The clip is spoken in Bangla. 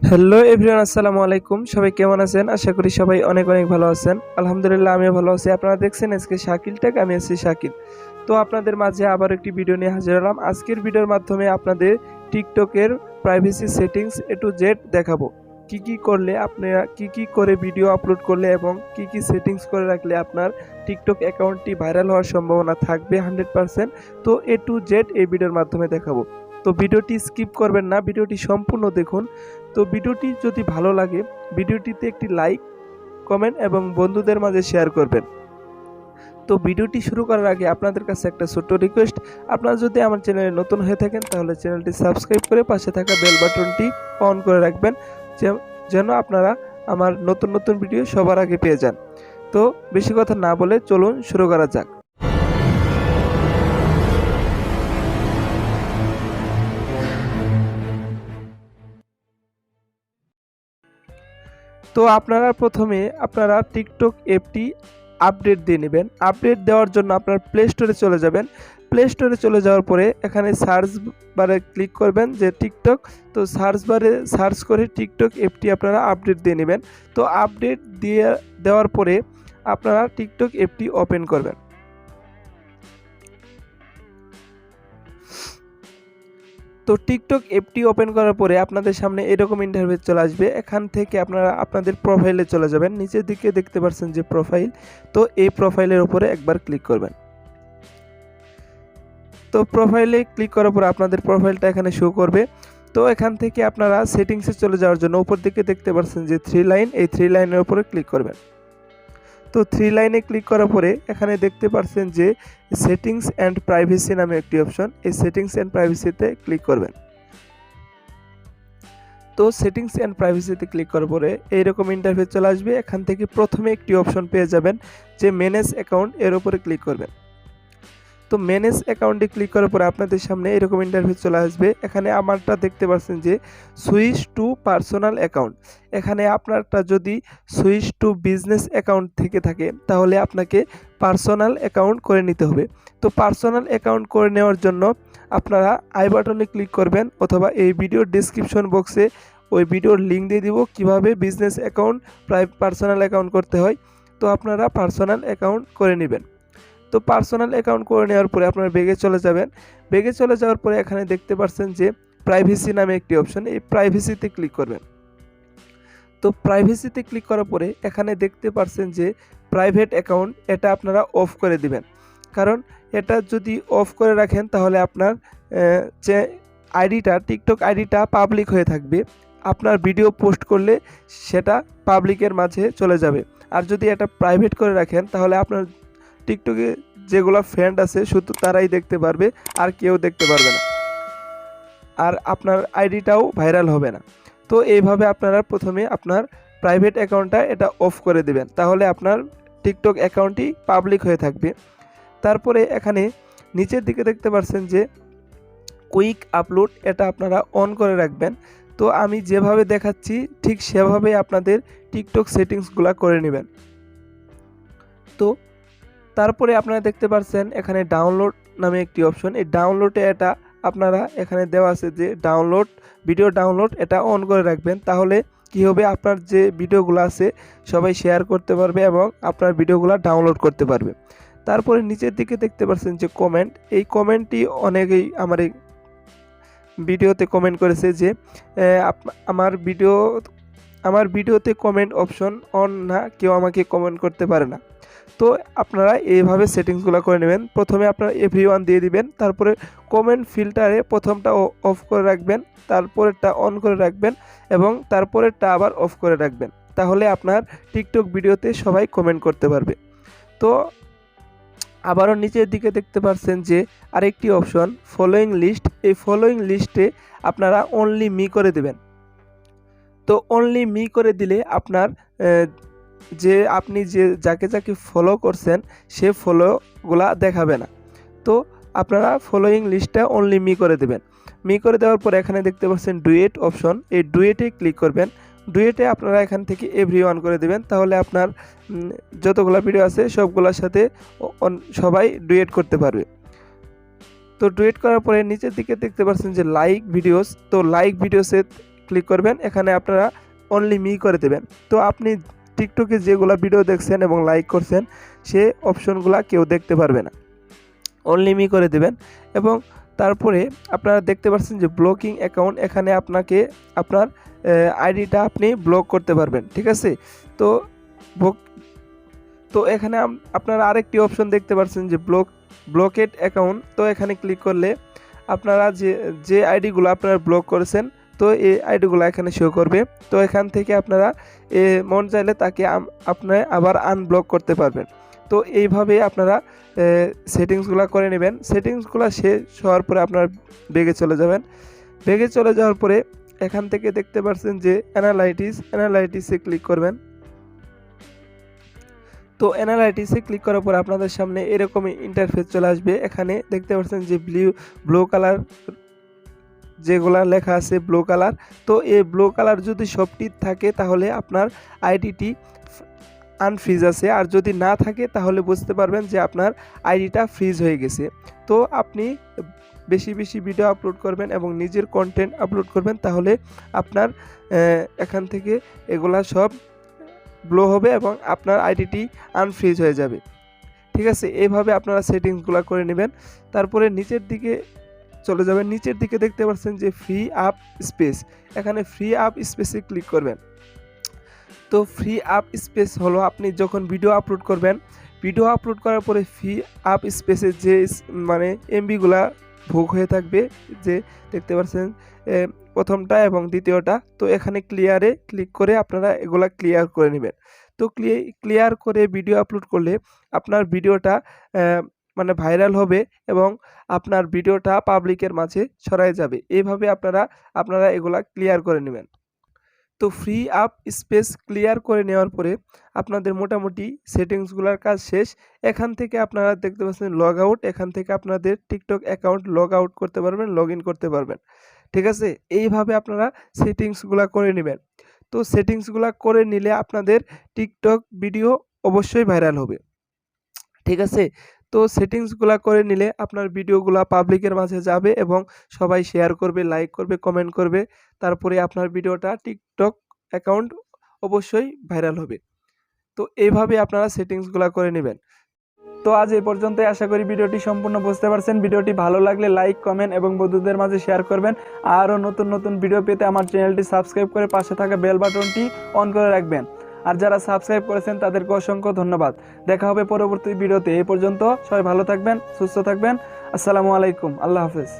হ্যালো এভরিওয়ান, আসসালামু আলাইকুম। সবাই কেমন আছেন? আশা করি সবাই অনেক অনেক ভালো আছেন। আলহামদুলিল্লাহ আমিও ভালো আছি। আপনারা দেখছেন আজকে শাকিল টেক, আমি আছি শাকিল। তো আপনাদের মাঝে আবার একটি ভিডিও নিয়ে হাজির হলাম। আজকের ভিডিওর মাধ্যমে আপনাদের টিকটকের privacy settings A to Z দেখাবো। কি করলে আপনারা কি করে ভিডিও আপলোড করলে এবং কি সেটিংস করে রাখলে আপনার টিকটক অ্যাকাউন্টটি ভাইরাল হওয়ার সম্ভাবনা থাকবে 100%। তো এ টু জেড এই ভিডিওর মাধ্যমে দেখাবো। তো ভিডিওটি স্কিপ করবেন না, ভিডিওটি সম্পূর্ণ দেখুন। তো ভিডিওটি যদি ভালো লাগে ভিডিওটিতে একটি লাইক, কমেন্ট এবং বন্ধুদের মাঝে শেয়ার করবেন। তো ভিডিওটি শুরু করার আগে আপনাদের কাছে একটা ছোট্ট রিকোয়েস্ট, আপনারা যদি আমার চ্যানেলে নতুন হয়ে থাকেন তাহলে চ্যানেলটি সাবস্ক্রাইব করে পাশে থাকা বেল বাটনটি অন করে রাখবেন, যেন আপনারা আমার নতুন নতুন ভিডিও সবার আগে পেয়ে যান। তো বেশি কথা না বলে চলুন শুরু করা যাক। তো প্রথমে আপনারা টিকটক অ্যাপটি আপডেট দিয়ে নেবেন। আপডেট দেওয়ার জন্য আপনার প্লে স্টোরে চলে যাবেন। প্লে স্টোরে চলে যাওয়ার পরে এখানে সার্চ বারে ক্লিক করবেন যে টিকটক। তো সার্চ বারে সার্চ করে টিকটক অ্যাপটি আপনারা আপডেট দিয়ে নেবেন। তো আপডেট দেওয়ার পরে আপনারা টিকটক অ্যাপটি ওপেন করবেন। তো টিকটক অ্যাপটি ওপেন করার পরে আপনাদের সামনে এরকম ইন্টারফেস চলে আসবে। এখান থেকে আপনারা আপনাদের প্রোফাইলে চলে যাবেন। নিচের দিকে দেখতে পাচ্ছেন যে প্রোফাইল, তো এই প্রোফাইলের উপরে একবার ক্লিক করবেন। তো প্রোফাইলে ক্লিক করার পর আপনাদের প্রোফাইলটা এখানে শো করবে। তো এখান থেকে আপনারা সেটিংসে চলে যাওয়ার জন্য উপর দিকে দেখতে পাচ্ছেন যে থ্রি লাইন, এই থ্রি লাইনের উপরে ক্লিক করবেন। তো থ্রি লাইনে ক্লিক করার পরে এখানে দেখতে পাচ্ছেন যে সেটিংস অ্যান্ড প্রাইভেসি নামে একটি অপশন, এই সেটিংস অ্যান্ড প্রাইভেসিতে ক্লিক করবেন। তো সেটিংস অ্যান্ড প্রাইভেসিতে ক্লিক করার পরে এইরকম ইন্টারফেস চলে আসবে। এখান থেকে প্রথমে একটি অপশন পেয়ে যাবেন যে ম্যানেজ অ্যাকাউন্ট, এর উপরে ক্লিক করবেন। তো ম্যানেজ অ্যাকাউন্টে ক্লিক করার পরে আপনাদের সামনে এরকম ইন্টারফেস চলে আসবে। এখানে আমারটা দেখতে পাচ্ছেন যে সুইচ টু পার্সোনাল অ্যাকাউন্ট। এখানে আপনারটা যদি সুইচ টু বিজনেস অ্যাকাউন্ট থেকে থাকে তাহলে আপনাকে পার্সোনাল অ্যাকাউন্ট করে নিতে হবে। তো পার্সোনাল অ্যাকাউন্ট করে নেওয়ার জন্য আপনারা আই বাটনে ক্লিক করবেন, অথবা এই ভিডিওর ডিসক্রিপশন বক্সে ওই ভিডিওর লিঙ্ক দিয়ে দিব কিভাবে বিজনেস অ্যাকাউন্ট পার্সোনাল অ্যাকাউন্ট করতে হয়। তো আপনারা পার্সোনাল অ্যাকাউন্ট করে নেবেন। তো পার্সোনাল অ্যাকাউন্ট করে নেওয়ার পরে আপনার ব্যাগে চলে যাবেন। ব্যাগে চলে যাওয়ার পরে এখানে দেখতে পাচ্ছেন যে প্রাইভেসি নামে একটি অপশন, এই প্রাইভেসিতে ক্লিক করবেন। তো প্রাইভেসিতে ক্লিক করার পরে এখানে দেখতে পাচ্ছেন যে প্রাইভেট অ্যাকাউন্ট, এটা আপনারা অফ করে দিবেন। কারণ এটা যদি অফ করে রাখেন তাহলে আপনার যে আইডিটা, টিকটক আইডিটা পাবলিক হয়ে থাকবে। আপনার ভিডিও পোস্ট করলে সেটা পাবলিকের মাঝে চলে যাবে। আর যদি এটা প্রাইভেট করে রাখেন তাহলে আপনার টিকটকে যেগুলো ফ্রেন্ড আছে শুধু তারাই দেখতে পারবে, আর কেউ দেখতে পারবে না, আর আপনার আইডিটাও ভাইরাল হবে না। তো এইভাবে আপনারা প্রথমে আপনার প্রাইভেট অ্যাকাউন্টটা এটা অফ করে দেবেন, তাহলে আপনার টিকটক অ্যাকাউন্টটি পাবলিক হয়ে থাকবে। তারপরে এখানে নিচের দিকে দেখতে পাচ্ছেন যে কুইক আপলোড, এটা আপনারা অন করে রাখবেন। তো আমি যেভাবে দেখাচ্ছি ঠিক সেভাবে আপনাদের টিকটক সেটিংসগুলো করে নেবেন। তো তারপরে আপনারা দেখতে পাচ্ছেন এখানে ডাউনলোড নামে একটি অপশন, এই ডাউনলোডে এটা আপনারা এখানে দেওয়া আছে যে ডাউনলোড, ভিডিও ডাউনলোড, এটা অন করে রাখবেন। তাহলে কি হবে, আপনার যে ভিডিওগুলো আছে সবাই শেয়ার করতে পারবে এবং আপনার ভিডিওগুলো ডাউনলোড করতে পারবে। তারপরে নিচের দিকে দেখতে পাচ্ছেন যে কমেন্ট, এই কমেন্টটি অনেকেই আমার এই ভিডিওতে কমেন্ট করেছে যে আমার ভিডিওতে কমেন্ট অপশন অন না, কেউ আমাকে কমেন্ট করতে পারে না। তো আপনারা এইভাবে সেটিংসগুলো করে নেবেন। প্রথমে আপনারা এভরিওয়ান দিয়ে দিবেন, তারপরে কমেন্ট ফিল্টারে প্রথমটা অফ করে রাখবেন, তারপরেরটা অন করে রাখবেন এবং তারপরেরটা আবার অফ করে রাখবেন। তাহলে আপনার টিকটক ভিডিওতে সবাই কমেন্ট করতে পারবে। তো আবারও নিচের দিকে দেখতে পাচ্ছেন যে আরেকটি অপশন ফলোয়িং লিস্ট, এই ফলোয়িং লিস্টে আপনারা অনলি মি করে দেবেন। তো অনলি মি করে দিলে আপনার যে আপনি যাকে যাকে ফলো করছেন সে ফলোগুলা দেখাবে না। তো আপনারা ফলোয়িং লিস্টটা অনলি মি করে দেবেন। মি করে দেওয়ার পর এখানে দেখতে পাচ্ছেন ডুয়েট অপশন, এই ডুয়েটে ক্লিক করবেন। ডুয়েটে আপনারা এখান থেকে এভরিওয়ান করে দেবেন, তাহলে আপনার যতগুলো ভিডিও আছে সবগুলোর সাথে সবাই ডুয়েট করতে পারবে। তো ডুয়েট করার পরে নিচের দিকে দেখতে পাচ্ছেন যে লাইক ভিডিওস, তো লাইক ভিডিওসে ক্লিক করবেন, এখানে আপনারা অনলি মি করে দেবেন। তো আপনি টিকটকে যেগুলো ভিডিও দেখছেন এবং লাইক করছেন সে অপশনগুলো কেউ দেখতে পারবে না, অনলি মি করে দেবেন। এবং তারপরে আপনারা দেখতে পাচ্ছেন যে ব্লকিং অ্যাকাউন্ট, এখানে আপনাকে আপনার আইডিটা আপনি ব্লক করতে পারবেন, ঠিক আছে। তো তো এখানে আপনারা আরেকটি অপশন দেখতে পাচ্ছেন যে ব্লকেড অ্যাকাউন্ট। তো এখানে ক্লিক করলে আপনারা যে আইডিগুলো আপনারা ব্লক করেছেন তো এই আইডিগুলো এখানে শো করবে। তো এখান থেকে আপনারা মন চাইলে তাকে আপনারা আবার আনব্লক করতে পারবেন। তো এইভাবে আপনারা সেটিংসগুলো করে নেবেন। সেটিংসগুলো শেষ হওয়ার পরে আপনারা ব্যাগে চলে যাবেন। ব্যাগে চলে যাওয়ার পরে এখান থেকে দেখতে পাচ্ছেন যে অ্যানালাইটিসে ক্লিক করবেন। তো অ্যানালাইটিসে ক্লিক করার পর আপনাদের সামনে এরকমই ইন্টারফেস চলে আসবে। এখানে দেখতে পাচ্ছেন যে ব্লু কালার যেগুলা লেখা আছে ব্লু কালার। তো এই ব্লু কালার যদি সবটি থাকে তাহলে আপনার আইডিটি আনফ্রিজ আছে, আর যদি না থাকে তাহলে বুঝতে পারবেন যে আপনার আইডিটা ফ্রিজ হয়ে গেছে। তো আপনি বেশি বেশি ভিডিও আপলোড করবেন এবং নিজের কন্টেন্ট আপলোড করবেন, তাহলে আপনার এখান থেকে এগুলা সব ব্লো হবে এবং আপনার আইডিটি আনফ্রিজ হয়ে যাবে, ঠিক আছে। এইভাবে আপনারা সেটিংসগুলো করে নেবেন। তারপরে নিচের দিকে চলে যাবেন। নিচের দিকে দেখতে পাচ্ছেন যে ফ্রি আপ স্পেস, এখানে ফ্রি আপ স্পেসে ক্লিক করবেন। তো ফ্রি আপ স্পেস হলো আপনি যখন ভিডিও আপলোড করবেন, ভিডিও আপলোড করার পরে ফ্রি আপ স্পেসে যে মানে এমবিগুলা ভোগ হয়ে থাকবে, যে দেখতে পাচ্ছেন প্রথমটা এবং দ্বিতীয়টা, তো এখানে ক্লিয়ারে ক্লিক করে আপনারা এগুলা ক্লিয়ার করে নেবেন। তো ক্লিয়ার করে ভিডিও আপলোড করলে আপনার ভিডিওটা মানে ভাইরাল হবে এবং আপনার ভিডিওটা পাবলিকের মাঝে ছড়ায় যাবে। এইভাবে আপনারা এগুলা ক্লিয়ার করে নেবেন। তো ফ্রি আপ স্পেস ক্লিয়ার করে নেওয়ার পরে আপনাদের মোটামুটি সেটিংসগুলোর কাজ শেষ। এখান থেকে আপনারা দেখতে পাচ্ছেন লগ আউট, এখান থেকে আপনাদের টিকটক অ্যাকাউন্ট লগ আউট করতে পারবেন, লগ ইন করতে পারবেন, ঠিক আছে। এইভাবে আপনারা সেটিংসগুলো করে নেবেন। তো সেটিংসগুলো করে নিলে আপনাদের টিকটক ভিডিও অবশ্যই ভাইরাল হবে, ঠিক আছে। তো সেটিংসগুলো করে নিলে আপনার ভিডিওগুলো পাবলিকের মাঝে যাবে এবং সবাই শেয়ার করবে, লাইক করবে, কমেন্ট করবে, তারপরে আপনার ভিডিওটা টিকটক অ্যাকাউন্ট অবশ্যই ভাইরাল হবে। তো এইভাবে আপনারা সেটিংসগুলো করে নেবেন। তো আজ এই পর্যন্তই, আশা করি ভিডিওটি সম্পূর্ণ বুঝতে পারছেন। ভিডিওটি ভালো লাগলে লাইক, কমেন্ট এবং বন্ধুদের মাঝে শেয়ার করবেন। আরও নতুন নতুন ভিডিও পেতে আমার চ্যানেলটি সাবস্ক্রাইব করে পাশে থাকা বেল বাটনটি অন করে রাখবেন। আর যারা সাবস্ক্রাইব করেছেন তাদেরকে অসংখ্য ধন্যবাদ। দেখা হবে পরবর্তী ভিডিওতে। এই পর্যন্ত সবাই ভালো থাকবেন, সুস্থ থাকবেন। আসসালামু আলাইকুম, আল্লাহ হাফেজ।